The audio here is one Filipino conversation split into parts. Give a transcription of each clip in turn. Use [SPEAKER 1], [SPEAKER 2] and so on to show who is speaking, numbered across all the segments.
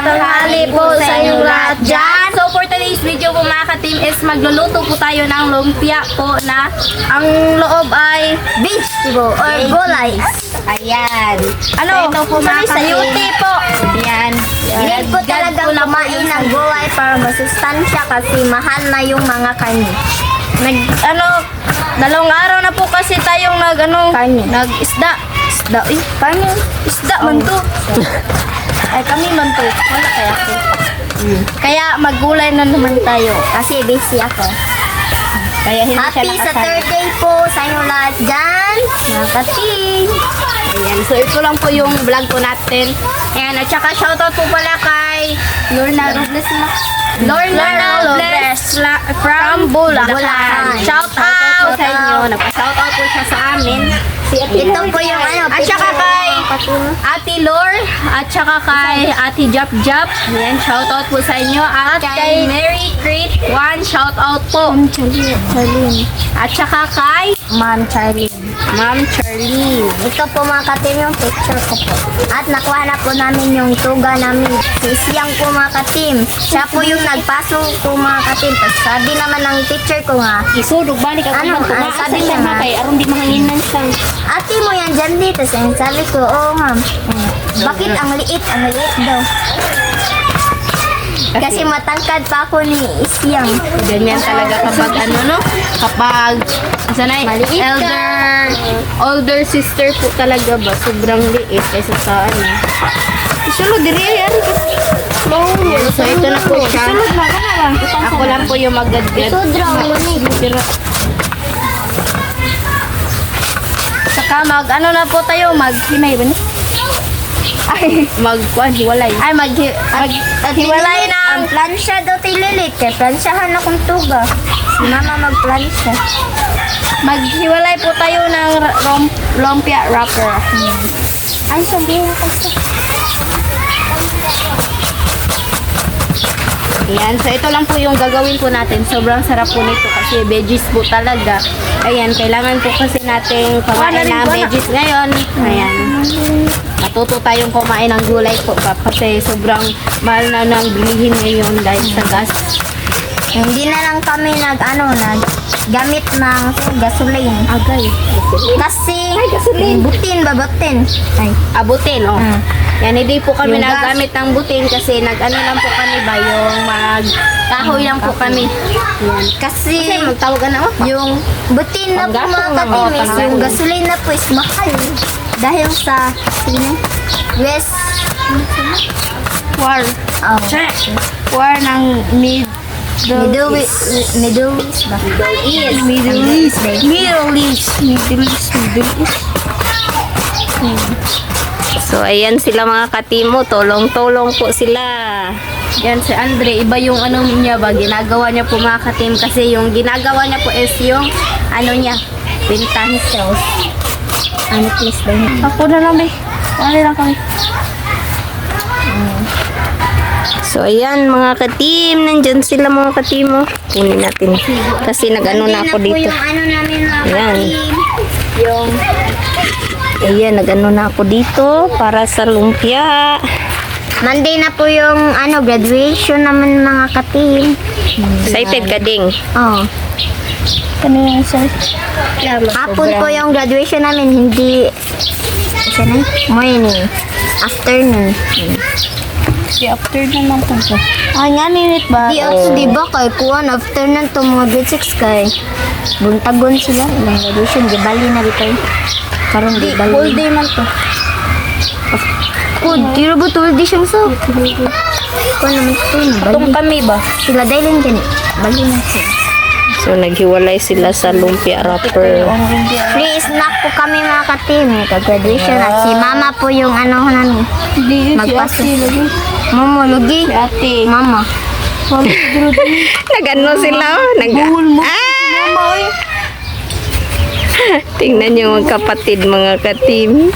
[SPEAKER 1] tanghali po sa inyong lahat dyan. So for today's video po mga ka-team is magluluto po tayo ng lumpia po na ang loob ay vegetable or gulay.
[SPEAKER 2] Ayan.
[SPEAKER 1] Ano?
[SPEAKER 2] So, ito po mga
[SPEAKER 1] Sayuti po.
[SPEAKER 2] Ayan.
[SPEAKER 1] Need po talaga kumain ng gulay para masustansya kasi mahal na yung mga kani. Dalawang araw na po kasi tayong nag-isda. Isda man to. Ay, kami man to. Wala kaya ako. Kaya maggulay na naman tayo. Kasi busy ako. Kaya hindi
[SPEAKER 2] Happy
[SPEAKER 1] siya
[SPEAKER 2] Saturday po sa inyong lahat dyan.
[SPEAKER 1] Nakating. Ayan. So, ito lang po yung vlog po natin. Ayan. At saka shoutout po pala kay Lorna Robles from Bulacan. Shoutout sa inyo. Nagpa-shoutout po siya sa amin.
[SPEAKER 2] Ito po yung
[SPEAKER 1] At saka kay Ate Lor. At saka kay Ate Jap Jap. Ayan. Shoutout po sa inyo. At kay Mary Crate 1. Shoutout po.
[SPEAKER 2] Charlene.
[SPEAKER 1] At saka kay
[SPEAKER 2] Ma'am Charlene.
[SPEAKER 1] Ma'am Charlene.
[SPEAKER 2] Ito po mga ka-team yung picture ko po. At nakuha na po namin yung tuga namin. Si Siyang po mga ka-team. Siya po yung nagpasok po mga ka-team. Tapos sabi naman ng teacher ko nga,
[SPEAKER 1] Isudog balik ako
[SPEAKER 2] Ano? Sabi niya nga,
[SPEAKER 1] aron di mahanginan siya.
[SPEAKER 2] ate mo yan dyan dito. Sabi ko, oo ma'am. Bakit ang liit? Ang liit daw. Kasi matangkad pa ako ni Siyang.
[SPEAKER 1] Ganyan talaga kapag kapag sanay
[SPEAKER 2] Maliit ka.
[SPEAKER 1] older sister po talaga ba sobrang liit kaysa sa Isulo diri yan. So ito na po siya. Ako lang po yung magdadgad. Pero saka na po tayo maghinay ba ni? Ay, hiwalay. Ay, hiwalay na.
[SPEAKER 2] Ang plansya daw tayo lilit. Kaya plansyahan akong tuga. Si mama magplansya.
[SPEAKER 1] Maghiwalay po tayo ng lumpia wrapper.
[SPEAKER 2] Ay, sabihin ko sa...
[SPEAKER 1] Ayan, so ito lang po yung gagawin po natin. Sobrang sarap po nito kasi veggies po talaga. Ayan, kailangan po kasi natin kumain ng veggies ngayon. Ayan. Matuto tayong kumain ng gulay po kasi sobrang mahal na nang bilihin ngayon dahil sa gas.
[SPEAKER 2] Hindi na lang kami gamit ng gasoline.
[SPEAKER 1] Agay.
[SPEAKER 2] Kasi,
[SPEAKER 1] gasoline.
[SPEAKER 2] babutin. Ay.
[SPEAKER 1] Abutin, oh. Yan, hindi po kami
[SPEAKER 2] Yung gas.
[SPEAKER 1] nagamit ng butin kasi lang po kami ba yung kahoy lang po kami. Yan.
[SPEAKER 2] Kasi,
[SPEAKER 1] magtawag na
[SPEAKER 2] yung butin na po mga katimis,
[SPEAKER 1] panggaso.
[SPEAKER 2] yung gasoline na po is mahal. Dahil sa, West,
[SPEAKER 1] War.
[SPEAKER 2] oh,
[SPEAKER 1] War ng
[SPEAKER 2] Middle East ba?
[SPEAKER 1] Middle East. So, ayan sila mga katimo. Tulong-tulong po sila. Yan si Andre. Iba yung niya ba? Ginagawa niya po mga katim. Kasi yung ginagawa niya po is yung niya. Pintahan cells.
[SPEAKER 2] Please ba?
[SPEAKER 1] Ako na lang eh. Lang kami. So, ayan mga katim. Nandyan sila mga katimo. Kunin natin. Kasi na ako dito.
[SPEAKER 2] Yung namin mga
[SPEAKER 1] Ayan.
[SPEAKER 2] katim.
[SPEAKER 1] Ayan, na ako dito para sa lumpia.
[SPEAKER 2] Monday na po yung graduation naman mga katim.
[SPEAKER 1] Excited ka ding?
[SPEAKER 2] Oh.
[SPEAKER 1] Kanina sir.
[SPEAKER 2] Hapon po yung graduation namin, hindi morning, afternoon.
[SPEAKER 1] Si after naman po siya.
[SPEAKER 2] Ay nga minute ba? Di ba kay kuwan afternoon to mga grade 6 kay buntagon sila ilang graduation, di bali na dito. Karong di bali.
[SPEAKER 1] Whole day man to.
[SPEAKER 2] Di ba whole day siyang so? Kuwan naman ito,
[SPEAKER 1] Itong
[SPEAKER 2] bali.
[SPEAKER 1] kami ba?
[SPEAKER 2] Sila dahil lang gani. Bali na sila.
[SPEAKER 1] So, naghiwalay sila sa lumpia wrapper.
[SPEAKER 2] Free snack po kami mga katim. Kag-graduation at si mama po yung namin. Magpasa. Mama, lagi.
[SPEAKER 1] Ate.
[SPEAKER 2] Mama.
[SPEAKER 1] Nagano sila. Tingnan niyo mga kapatid, mga katim.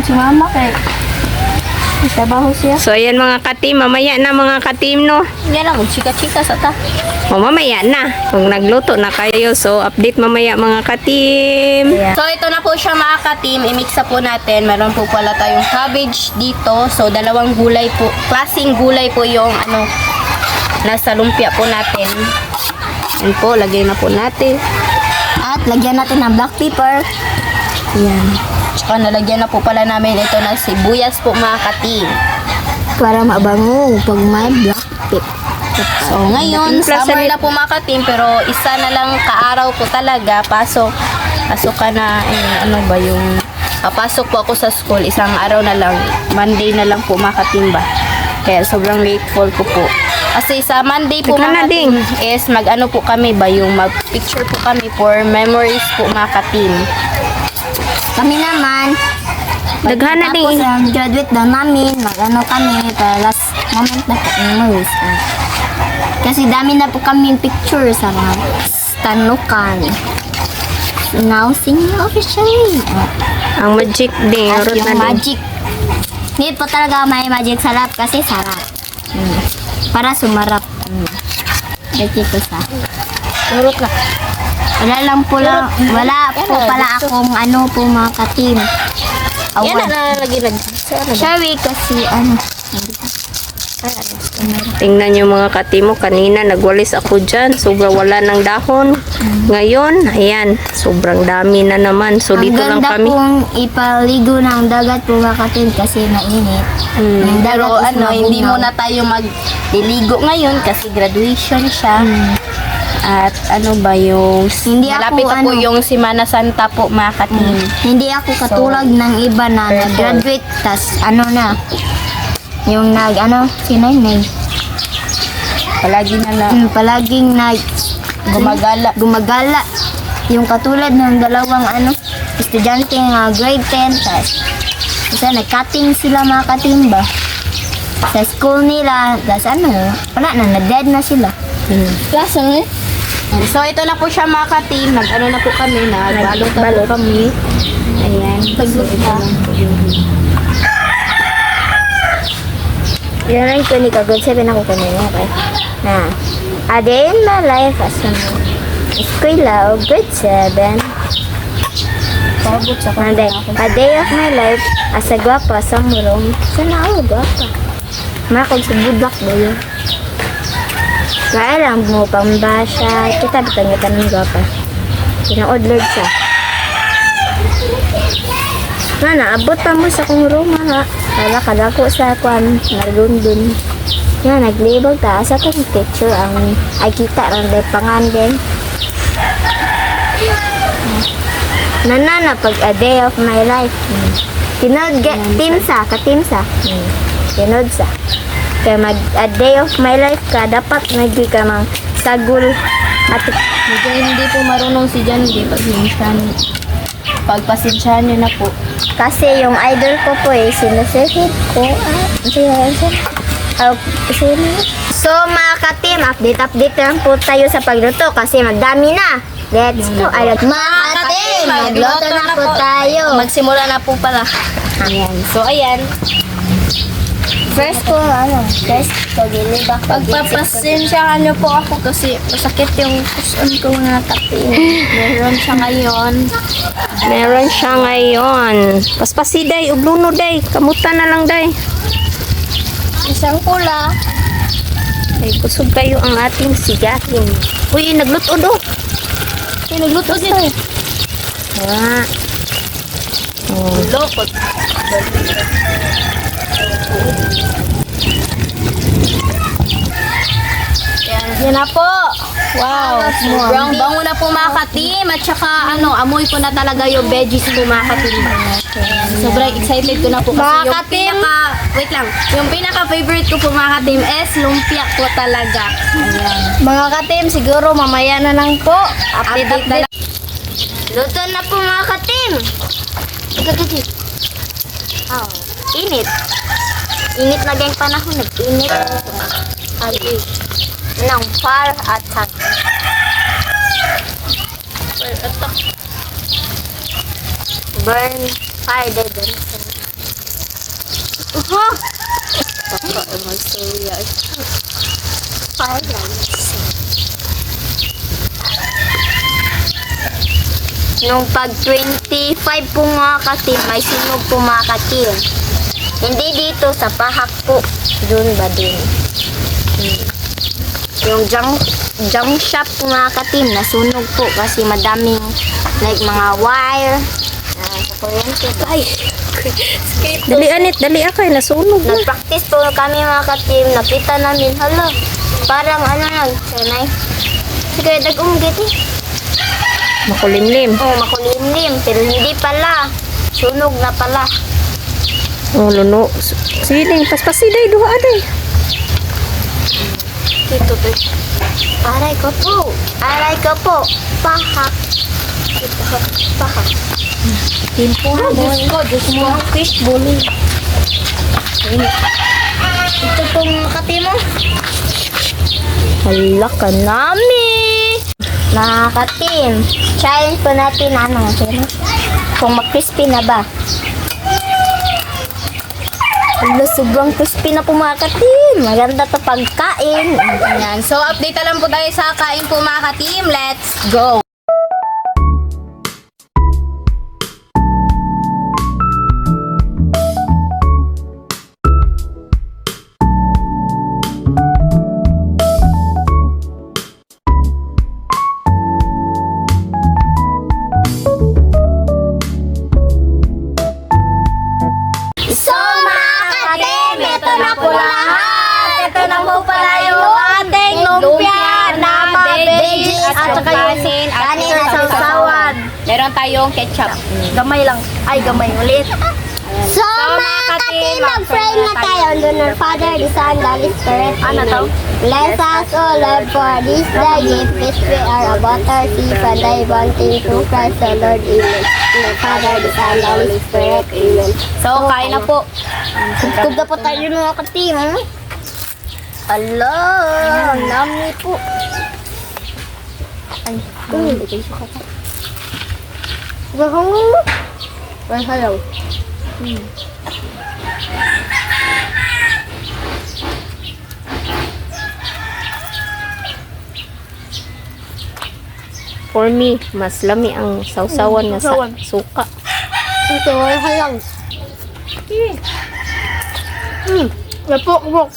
[SPEAKER 2] Si mama kay Trabaho siya.
[SPEAKER 1] So, ayan mga ka-team. Mamaya na mga ka-team, no?
[SPEAKER 2] Yan lang, chika-chika sa ta.
[SPEAKER 1] O, mamaya na. Kung nagluto na kayo. So, update mamaya mga ka-team.
[SPEAKER 2] Yeah.
[SPEAKER 1] So, ito na po siya mga ka-team. I-mix na po natin. Meron po pala tayong cabbage dito. So, dalawang gulay po. Klaseng gulay po yung nasa lumpia po natin. Yan po, lagay na po natin.
[SPEAKER 2] At lagyan natin ng black pepper.
[SPEAKER 1] Yan. Tsaka nalagyan na po pala namin ito ng sibuyas po mga ka-team.
[SPEAKER 2] Para mabango pag may black pepper.
[SPEAKER 1] So, ngayon, summer na po mga ka-team, pero isa na lang kaaraw po talaga. Pasok ka na, ano ba yung, papasok po ako sa school, isang araw na lang, Monday na lang po mga ka-team ba. Kaya sobrang lateful ko po. Kasi sa Monday po mga ka-team is mag-ano po kami ba, yung mag-picture po kami for memories po mga ka-team.
[SPEAKER 2] Kami naman,
[SPEAKER 1] Daghan na din.
[SPEAKER 2] tapos graduate na namin, mag-ano kami, para last moment na po, memories. Kasi dami na po kami picture sa mga tanukan. Now, singing officially.
[SPEAKER 1] Ang magic din.
[SPEAKER 2] At
[SPEAKER 1] Urot
[SPEAKER 2] yung
[SPEAKER 1] na din.
[SPEAKER 2] magic. Hindi po talaga may magic sarap kasi sarap. Para sumarap. Dito sa.
[SPEAKER 1] Urot na.
[SPEAKER 2] Wala po pala akong ano po mga ka-team.
[SPEAKER 1] Yan
[SPEAKER 2] Awan.
[SPEAKER 1] na lagi nag.
[SPEAKER 2] Sorry kasi ano.
[SPEAKER 1] Tingnan nyo mga ka-team mo. Kanina nagwalis ako dyan. Sobrang wala ng dahon. Ngayon, ayan. Sobrang dami na naman. So,
[SPEAKER 2] Ang
[SPEAKER 1] dito lang
[SPEAKER 2] ganda
[SPEAKER 1] kami.
[SPEAKER 2] pong ipaligo ng dagat po mga ka-team kasi mainit. Yung dagat
[SPEAKER 1] Pero
[SPEAKER 2] is
[SPEAKER 1] hindi
[SPEAKER 2] mabunaw.
[SPEAKER 1] muna tayo magliligo ngayon kasi graduation siya. At ano ba yung
[SPEAKER 2] Hindi ako,
[SPEAKER 1] malapit na po
[SPEAKER 2] ano,
[SPEAKER 1] yung Semana Santa po mga ka-team.
[SPEAKER 2] Hindi ako katulad ng iba na nag-graduate tas ano na. Yung sino yun?
[SPEAKER 1] Palagi na lang
[SPEAKER 2] Palaging gumagala. Yung katulad ng dalawang estudyante nga grade 10 tas isa nag-cutting sila mga katimba sa school nila tas wala na-dead na sila.
[SPEAKER 1] Klase eh. So, ito na po siya mga ka-team. Nag-ano na po kami. Nagbalot na po kami. Ayan. So, ito lang po yung
[SPEAKER 2] Yan ang ko ni Kagod 7 ako kanina, okay? Na, a day in my life as a eskwela o grade 7.
[SPEAKER 1] pabot sa
[SPEAKER 2] A day of my life as a gwapa sa murong. Sana ako gwapa. Makag sa budak ba yun? Kaya lang mo pambasa. Kita bitangitan ng gwapa. Kinaodlord siya. Abot pa mo sa kong room ha. Kala kadako sa kwan, nagdundun. Yan, naglibog ta sa kong picture ang ay kita lang day pangandeng. Nanana pag a day of my life. Tinod timsa, katimsa. Tinod sa. Kaya mag a day of my life ka, dapat nagdi ka mang sagul at
[SPEAKER 1] medyo hindi po marunong si Jan. Pagpasensyahan nyo na po.
[SPEAKER 2] kasi yung idol ko po sinusuhid ko. So mga ka-team, update lang po tayo sa pagluto kasi magdami na. Let's go. Mga ka-team, magluto na po tayo.
[SPEAKER 1] Magsimula na po pala.
[SPEAKER 2] Ayan.
[SPEAKER 1] So, ayan.
[SPEAKER 2] First pagilibak.
[SPEAKER 1] Pagpapasensyahan nyo po ako kasi masakit yung kuson ko na tapin. Meron siya ngayon. Paspasi day, ubluno day. Kamutan na lang day.
[SPEAKER 2] Isang pula.
[SPEAKER 1] Ay, kusog kayo ang ating sigahin. Uy, nagluto do. Uy, nagluto dito. Ah. Oh. Lokot. Yan na po. Wow. Sobrang bango na po mga ka-team. At saka amoy ko na talaga yung veggies po mga ka-team. Sobrang excited ko na po kasi
[SPEAKER 2] Mga ka-team.
[SPEAKER 1] wait lang. Yung pinaka-favorite ko po mga ka-team is lumpia po talaga. Ayan.
[SPEAKER 2] Mga ka-team, siguro mamaya na lang po.
[SPEAKER 1] Update na lang.
[SPEAKER 2] Luto na po mga ka-team. Oh, init. Init na gayong panahon. Nag-init. Ay, ng fire attack. Burn fire dead.
[SPEAKER 1] Baka magsuya.
[SPEAKER 2] Nung pag 25 po mga katim, may sunog po mga katim. Hindi dito, sa pahak po. Doon ba din? Yung junk shop po mga katim, nasunog po kasi madaming like mga wire. Sa kuryente po. Ay,
[SPEAKER 1] Dali anit, dali akay nasunog na.
[SPEAKER 2] nag-practice po kami mga katim. Nakita namin, hala, parang ano lang, sanay. Sige, dag-unggit eh.
[SPEAKER 1] Makulimlim.
[SPEAKER 2] Oh, makulimlim. Pero hindi pala. Sunog na pala.
[SPEAKER 1] Oh, luno. Sige, paspasiday duha aday.
[SPEAKER 2] Dito to. Aray ko po. Aray ko po. Pahak. Ito. Pahak.
[SPEAKER 1] Timpo na mo.
[SPEAKER 2] Diyos mo. Fish bully. Ito pong Makati mo.
[SPEAKER 1] Hala ka nami.
[SPEAKER 2] Mga katim, challenge po natin ano, kung mag-crispy na ba. Alo, sobrang crispy na po mga katim. Maganda to pagkain.
[SPEAKER 1] Ayan. So, update na lang po tayo sa kain po mga ka-team. Let's go!
[SPEAKER 2] So mga katim, ito na po lahat. Ito na po pala yung ating lumpia na veggies at saka yung kanin na sausawan.
[SPEAKER 1] Meron tayong ketchup.
[SPEAKER 2] Gamay lang. Ay, gamay ulit. So, mga katim, mag-pray na tayo. Lord, our Father, the Son, the Holy Spirit. Ano to? Bless us, O Lord, for this day, gift which we are about to receive, and I want through Christ, the Lord. Amen. In the Father, the Son, the Holy Spirit. Amen.
[SPEAKER 1] So, kain na po.
[SPEAKER 2] Tugtog na po tayo mga katim. Ala, ang dami po. Ay, bigay siya ka pa. Gahong mo. Ay, hello.
[SPEAKER 1] For me, mas lami ang sausawan nga sa suka.
[SPEAKER 2] Ito, ay halang. Lapok.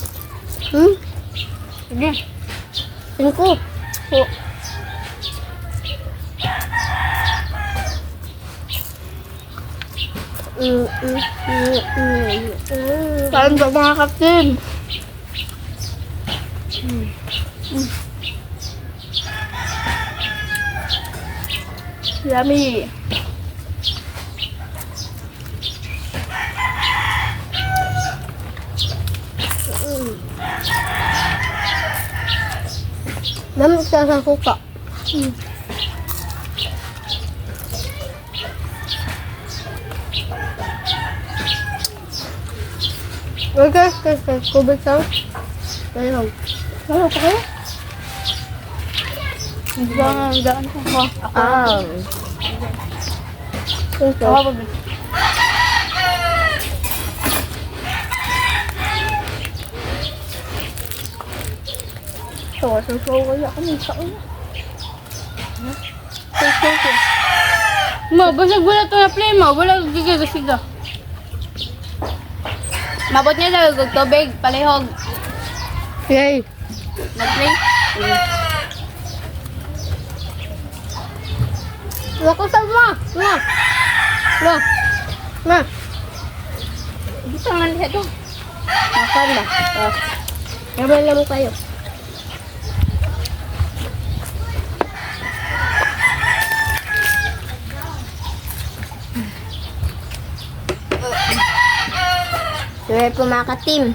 [SPEAKER 2] Sige. Singko. Po. Saan ba mga kapten? Yummy. Lamig siya sa suka. Okay, kubik sa. Ayun. Ano pa kayo? Daan ko ba? Ako. So, wala kami sa una. Ma, basag wala ito na play mo. Wala giga-siga.
[SPEAKER 1] Mabot niya sa tubig, palihog.
[SPEAKER 2] Yay.
[SPEAKER 1] Nag-play.
[SPEAKER 2] Wala ko sa ma. Ma.
[SPEAKER 1] Dito nga niya ito.
[SPEAKER 2] Makan ba? Gabay lang kayo. Sure po mga ka-team.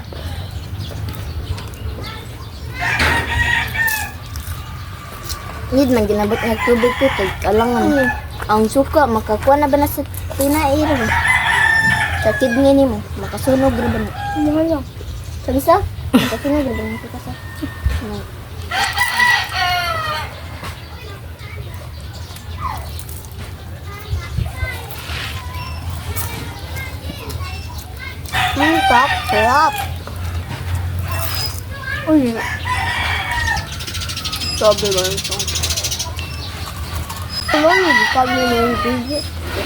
[SPEAKER 2] Need man ginabot nga tubig ko kay alangan. Ang suka makakuha na ba na sa tinair? Sa kidney nimo makasunog ra ba na? Wala. Sa isa? Makasunog ra ba na kita sa? Sarap. Uy.
[SPEAKER 1] Sobe ba ito?
[SPEAKER 2] Ano yung kami na yung video?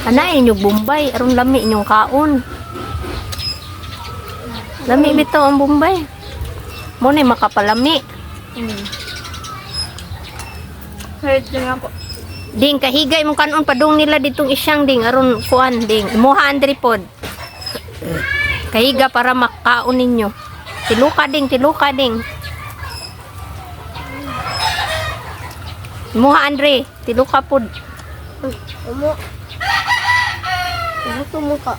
[SPEAKER 3] Ana inyong Bombay, aron lami inyong kaon. Lami bitaw ang Bombay. Mo na makapalami.
[SPEAKER 2] Hurt din ako.
[SPEAKER 3] Ding kahigay mong kanon padung nila ditong isyang ding aron kuan ding. Imuha andri pod. Kahiga para makaon ninyo. Tiluka ding. Imuha Andre, tiluka pod.
[SPEAKER 2] Ano? Gusto mo ka?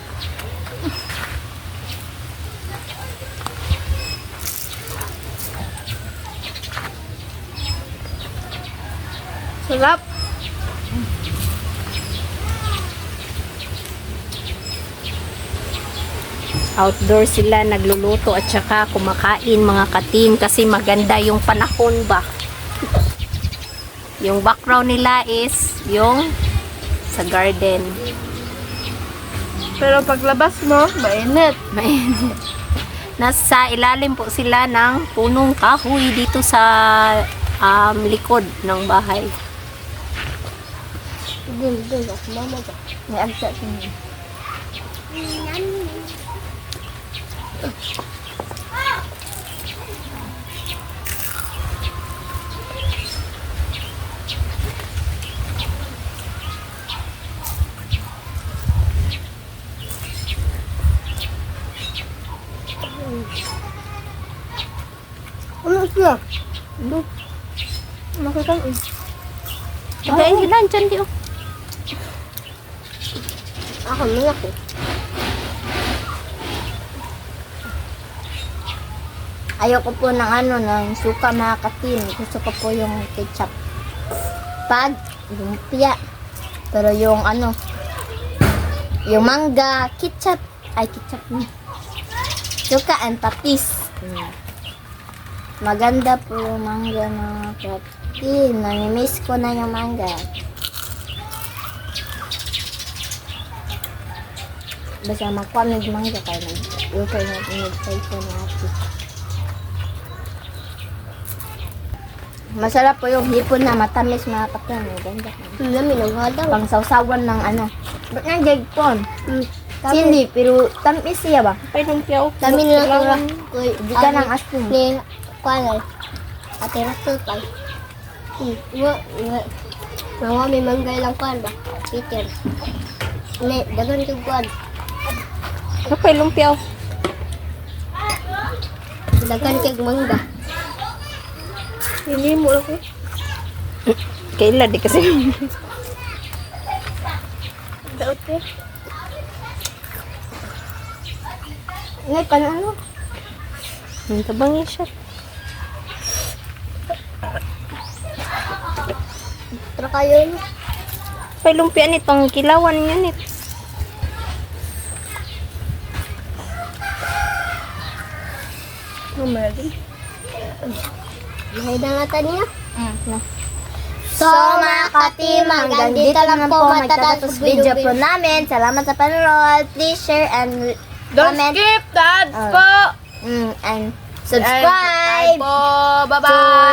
[SPEAKER 2] Sarap.
[SPEAKER 3] Outdoor sila nagluluto at saka kumakain mga katin kasi maganda yung panahon ba. Yung background nila is yung sa garden.
[SPEAKER 2] Pero paglabas mo, mainit.
[SPEAKER 3] Mainit. Nasa ilalim po sila ng punong kahoy dito sa likod ng bahay.
[SPEAKER 2] Dun, ako mama ka. May agsa sa niya. Ano siya? Ano? Makita ko.
[SPEAKER 3] Kaya ilan dyan di oh.
[SPEAKER 2] Ako na ako. Ayoko po ng ng suka mga katin. Gusto ko po yung ketchup. Pag, lumpia. Pero yung yung mangga, ketchup. Ay, ketchup na. Suka and patis. Maganda po yung mangga mga katin. Namimiss ko na yung mangga. Basta magkuha ng mangga kayo lang. Luto natin nag-try ko natin. Masarap po yung hipon na matamis mga katin. Maganda. Dami lang hada. Pang sausawan ng Ba't nga jagpon? Hindi, pero tamis siya ba?
[SPEAKER 3] Ay, lumpia
[SPEAKER 2] Dami nila ko. Di ka ng asin. Ni, kuanay. Ate Rasultay. Mga may manggay lang kuan ba? Peter. Ne, dagan ko kuan.
[SPEAKER 3] Kapay lumpia oh.
[SPEAKER 2] Dagan kag mangga. Hindi mo ako.
[SPEAKER 3] Kailan di kasi.
[SPEAKER 2] Daot eh. Ngay panalo.
[SPEAKER 3] Ang tabangin siya.
[SPEAKER 2] Tara kayo.
[SPEAKER 3] Kapay lumpia nitong kilawan niya nit.
[SPEAKER 2] Marami. Buhay na natin niya. So mga katim, hanggang dito lang po matatapos video po namin. Salamat sa panonood. Please share and
[SPEAKER 1] Don't
[SPEAKER 2] comment.
[SPEAKER 1] skip the ads po!
[SPEAKER 2] And subscribe.
[SPEAKER 1] po! Bye-bye!